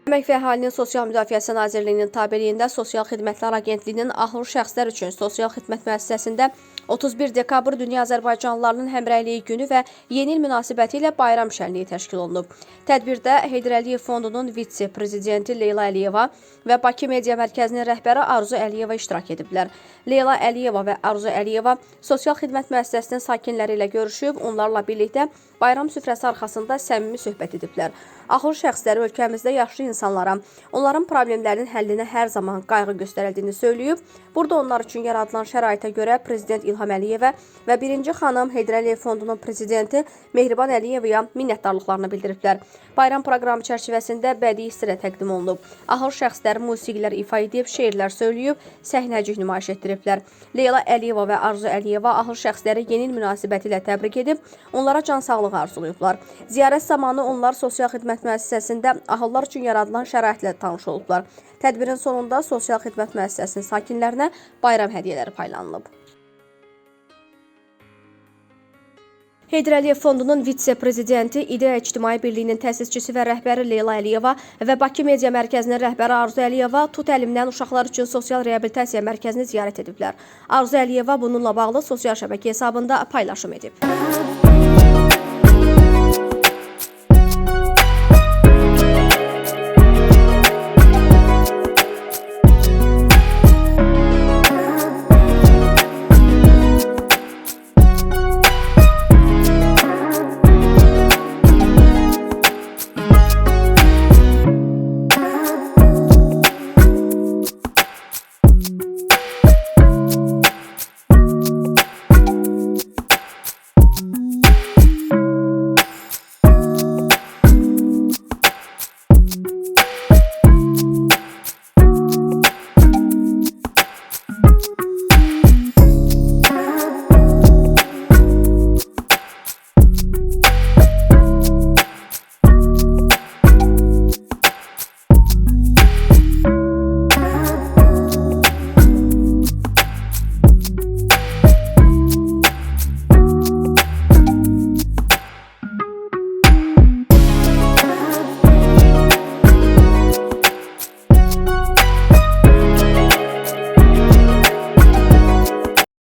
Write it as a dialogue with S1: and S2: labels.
S1: Əmək və Əhalinin Sosial Müdafiəsi Nazirliyinin tabeliyində Sosial Xidmətlər Agentliyinin ahıl şəxslər üçün sosial xidmət müəssisəsində 31 dekabr Dünya Azərbaycanlılarının Həmrəyliyi günü və yeni il münasibətilə bayram şənliyi təşkil olunub. Tədbirdə Heydər Əliyev Fondunun vitse-prezidenti Leyla Əliyeva və Bakı Media Mərkəzinin rəhbəri Arzu Əliyeva iştirak ediblər. Leyla Əliyeva və Arzu Əliyeva Sosial Xidmət müəssisəsinin sakinləri ilə görüşüb, onlarla birlikdə bayram süfrəsi arxasında səmimi söhbət ediblər. Ahıl şəxsləri ölkəmizdə yaşlı insanlara, onların problemlərinin həllinə hər zaman qayğı göstərildiyini söyləyib. Burada onlar üçün yaradılan şəraitə görə Prezident İlham Əliyevə və 1-ci xanım Heydər Əliyev Fondunun prezidenti Mehriban Əliyevaya minnətdarlıqlarını bildiriblər. Bayram proqramı çərçivəsində bədii istirə təqdim olunub. Ahıl şəxslər musiqilər ifa edib, şeirlər söyləyib, səhnəcik nümayiş etdiriblər. Leyla Əliyeva və Arzu Əliyeva ahıl şəxsləri yeni il münasibətilə təbrik edib, onlara can sağlığı arzulayıblar. Ziyarət zamanı onlar Sosial Xidmət müəssisəsində ahıllar üçün yaradılan şəraitlə tanış olublar. Tədbirin sonunda Sosial Xidmət müəssisəsinin sakinlərinə bayram hədiyyələri paylanılıb. Heydər Əliyev Fondunun vitse-prezidenti, İdeya İctimai Birliyinin təsisçisi və rəhbəri Leyla Əliyeva və Bakı Media Mərkəzinin rəhbəri Arzu Əliyeva Tut əlimdən uşaqlar üçün sosial reabilitasiya mərkəzini ziyarət ediblər. Arzu Əliyeva bununla bağlı sosial şəbəkə hesabında paylaşım edib.